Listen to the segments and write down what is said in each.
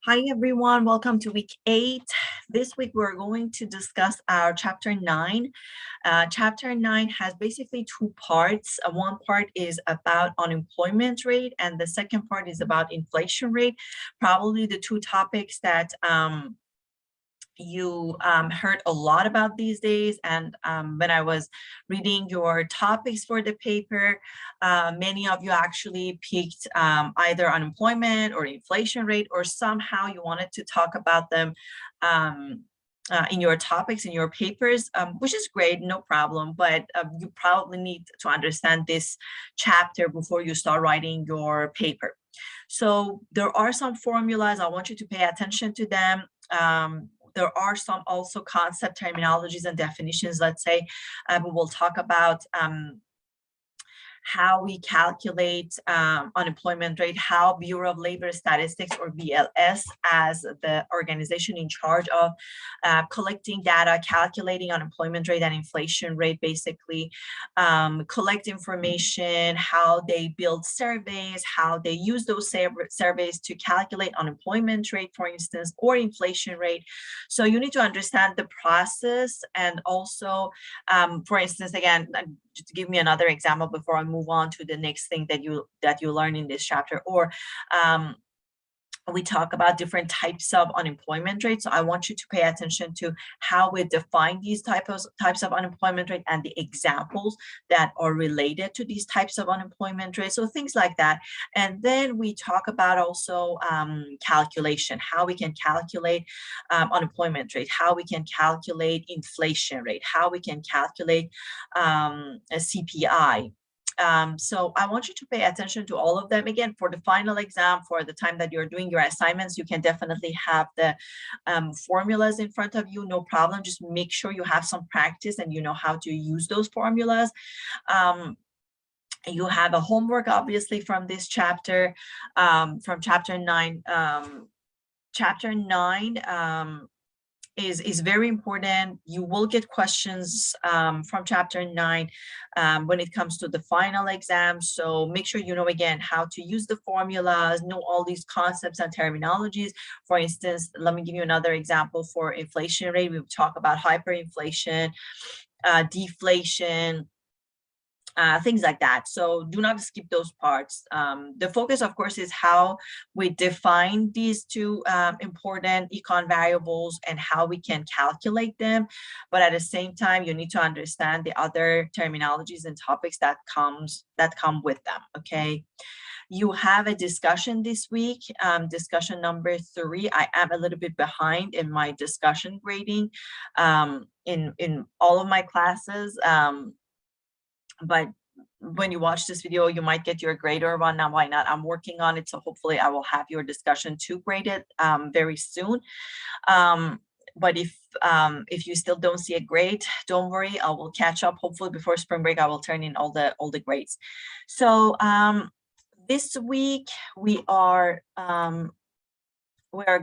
Hi everyone, welcome to week 8. This week we're going to discuss our chapter 9. Chapter 9 has basically two parts. One part is about unemployment rate and the second part is about inflation rate. Probably the two topics that you heard a lot about these days, and when I was reading your topics for the paper, many of you actually picked either unemployment or inflation rate, or somehow you wanted to talk about them in your topics, in your papers, which is great, no problem, but you probably need to understand this chapter before you start writing your paper. So there are some formulas. I want you to pay attention to them. There are some also concept terminologies and definitions, let's say. We will talk about how we calculate unemployment rate, how Bureau of Labor Statistics, or BLS, as the organization in charge of collecting data, calculating unemployment rate and inflation rate, basically collect information, how they build surveys, how they use those surveys to calculate unemployment rate, for instance, or inflation rate. So you need to understand the process, and also, for instance, again, just to give me another example before I move on to the next thing that you learn in this chapter, or we talk about different types of unemployment rates. So I want you to pay attention to how we define these types of unemployment rate and the examples that are related to these types of unemployment rates. So things like that. And then we talk about also calculation, how we can calculate unemployment rate, how we can calculate inflation rate, how we can calculate a CPI. So I want you to pay attention to all of them. Again, for the final exam, for the time that you're doing your assignments, you can definitely have the formulas in front of you, no problem. Just make sure you have some practice and you know how to use those formulas. You have a homework, obviously, from this chapter, from chapter 9. Chapter 9 is very important. You will get questions from chapter 9 when it comes to the final exam. So make sure you know, again, how to use the formulas, know all these concepts and terminologies. For instance, let me give you another example for inflation rate. We talk about hyperinflation, deflation, things like that. So do not skip those parts. The focus, of course, is how we define these two important econ variables and how we can calculate them. But at the same time, you need to understand the other terminologies and topics that come with them. Okay. You have a discussion this week, discussion number 3. I am a little bit behind in my discussion grading in all of my classes. But when you watch this video, you might get your grade or one. Now, why not? I'm working on it, so hopefully I will have your discussion 2 graded very soon. But if you still don't see a grade, don't worry, I will catch up. Hopefully before spring break, I will turn in all the grades. So this week we are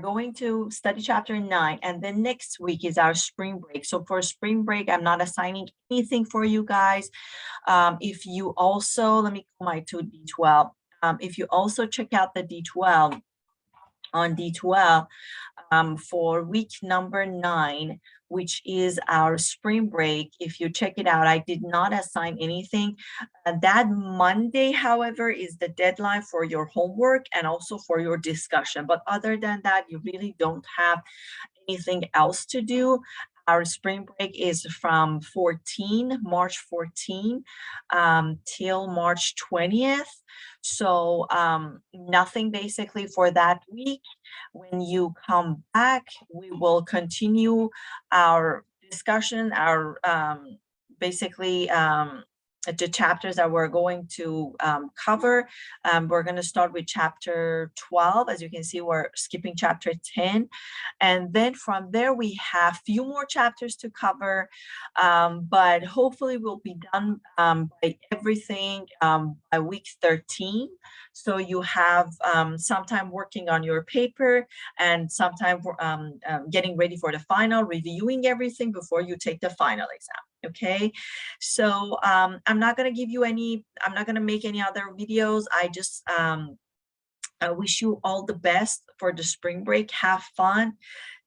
going to study chapter 9, and then next week is our spring break. So for spring break, I'm not assigning anything for you guys. If you also, let me go to D12. If you also check out the D12, on D12 for week number 9, which is our spring break. If you check it out, I did not assign anything. That Monday, however, is the deadline for your homework and also for your discussion. But other than that, you really don't have anything else to do. Our spring break is from March 14 till March 20th. So nothing basically for that week. When you come back, we will continue our discussion, our basically the chapters that we're going to cover. We're going to start with chapter 12. As you can see, we're skipping chapter 10. And then from there, we have few more chapters to cover, but hopefully we'll be done by everything by week 13. So you have some time working on your paper and some time for getting ready for the final, reviewing everything before you take the final exam. Okay, so I'm not going to give you any, I'm not going to make any other videos. I just I wish you all the best for the spring break. Have fun.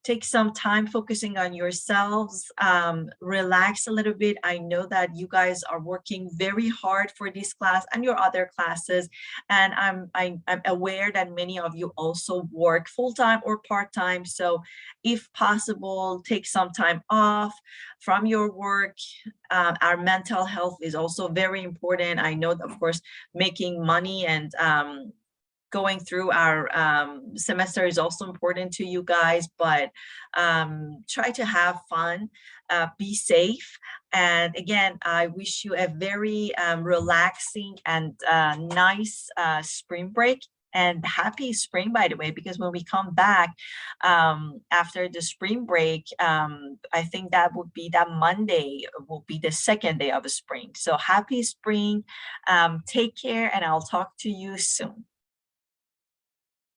Take some time focusing on yourselves. Relax a little bit. I know that you guys are working very hard for this class and your other classes, and I'm aware that many of you also work full-time or part-time. So if possible, take some time off from your work. Our mental health is also very important. I know, of course, making money and going through our semester is also important to you guys, but try to have fun, be safe. And again, I wish you a very relaxing and nice spring break. And happy spring, by the way, because when we come back after the spring break, I think that would be that Monday will be the second day of spring. So happy spring. Take care, and I'll talk to you soon.